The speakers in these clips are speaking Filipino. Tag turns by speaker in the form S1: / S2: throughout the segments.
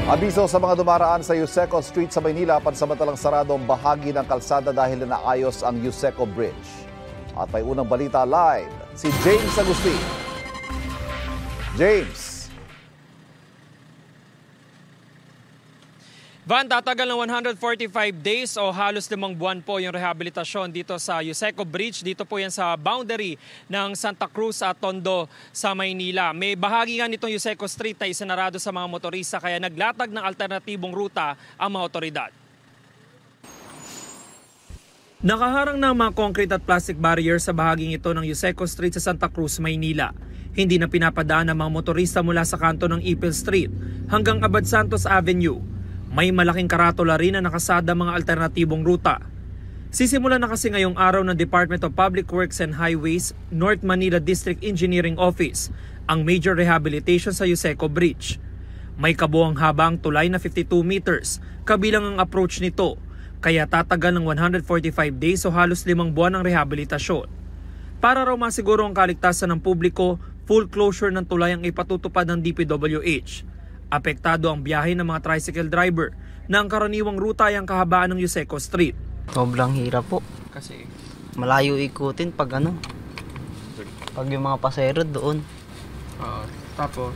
S1: Abiso sa mga dumaraan sa Yuseco Street sa Maynila, pansamantalang sarado ang bahagi ng kalsada dahil na naayos ang Yuseco Bridge. At may unang balita live, si James Agustin. James.
S2: Van, tatagal ng 145 days o halos 5 buwan po yung rehabilitasyon dito sa Yuseco Bridge. Dito po yan sa boundary ng Santa Cruz at Tondo sa Maynila. May bahagi nga nitong Yuseco Street na isinarado sa mga motorista kaya naglatag ng alternatibong ruta ang mga otoridad. Nakaharang na ang mga concrete at plastic barrier sa bahaging ito ng Yuseco Street sa Santa Cruz, Maynila. Hindi na pinapadaan ang mga motorista mula sa kanto ng Ipil Street hanggang Abad Santos Avenue. May malaking karatula rin na nakasada mga alternatibong ruta. Sisimula na kasi ngayong araw ng Department of Public Works and Highways, North Manila District Engineering Office, ang major rehabilitation sa Yuseco Bridge. May kabuang habang tulay na 52 meters, kabilang ang approach nito, kaya tatagal ng 145 days o halos 5 buwan ang rehabilitasyon. Para raw masiguro ang kaligtasan ng publiko, full closure ng tulay ang ipatutupad ng DPWH. Apektado ang biyahe ng mga tricycle driver na ang karaniwang ruta ay ang kahabaan ng Yuseco Street.
S3: Sobrang hirap po.
S2: Kasi
S3: Malayo ikutin pag pag yung mga pasahero doon.
S2: tapos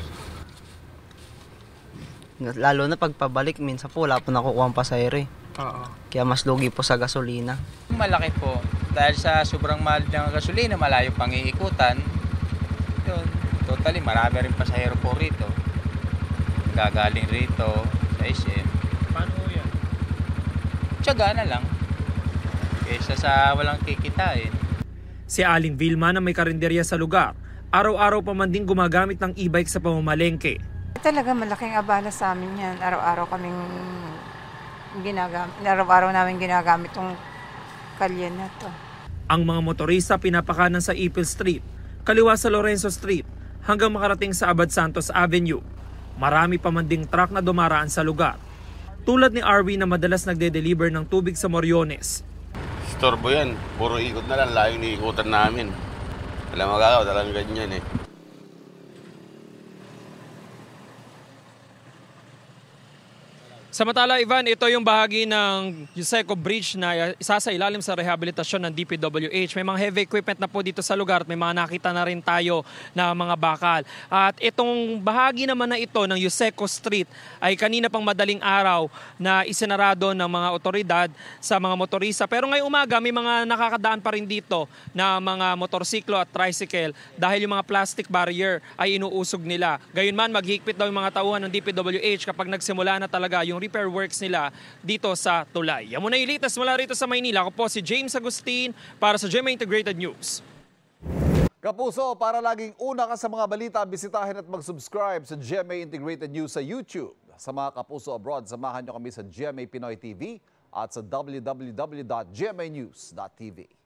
S3: Lalo na pag pabalik, minsan po wala po nakukuha ang pasahero eh. Kaya mas lugi po sa gasolina.
S4: Malaki po. Dahil sa sobrang mahal ng gasolina, malayo pang iikutan. Yun, totally marami rin pasahero po rito. Gagaling rito sa SM.
S2: paano yan?
S4: Tiyaga na lang. Kaysa sa walang kikitain.
S2: Si Aling Vilma na may karinderya sa lugar, araw-araw pa man din gumagamit ng e-bike sa pamamalengke.
S5: Talaga malaking abala sa amin yan. Araw-araw namin ginagamit tong kalye na to.
S2: Ang mga motorista pinapakanan sa Ipil Street, kaliwa sa Lorenzo Street, hanggang makarating sa Abad Santos Avenue. Marami pa man ding truck na dumaraan sa lugar. Tulad ni RV na madalas nagde-deliver ng tubig sa Moriones.
S6: Storbo yan. Puro ikot na lang. Layo ni ikutan namin. Alam magagawa, talagang ganyan eh.
S2: Samantala, Ivan, ito yung bahagi ng Yuseco Bridge na isa sa ilalim sa rehabilitasyon ng DPWH. May mga heavy equipment na po dito sa lugar at may mga nakita na rin tayo na mga bakal. At itong bahagi naman na ito ng Yuseco Street ay kanina pang madaling araw na isinarado ng mga otoridad sa mga motorista. Pero ngayong umaga may mga nakakadaan pa rin dito na mga motorsiklo at tricycle dahil yung mga plastic barrier ay inuusog nila. Gayunman, maghihigpit daw yung mga tauhan ng DPWH kapag nagsimula na talaga yung repair works nila dito sa tulay. Yan muna yung latest mula rito sa Maynila. Ako po si James Agustin para sa GMA Integrated News.
S1: Kapuso, para laging una ka sa mga balita, bisitahin at mag-subscribe sa GMA Integrated News sa YouTube. Sa mga kapuso abroad, samahan nyo kami sa GMA Pinoy TV at sa www.gmanews.tv.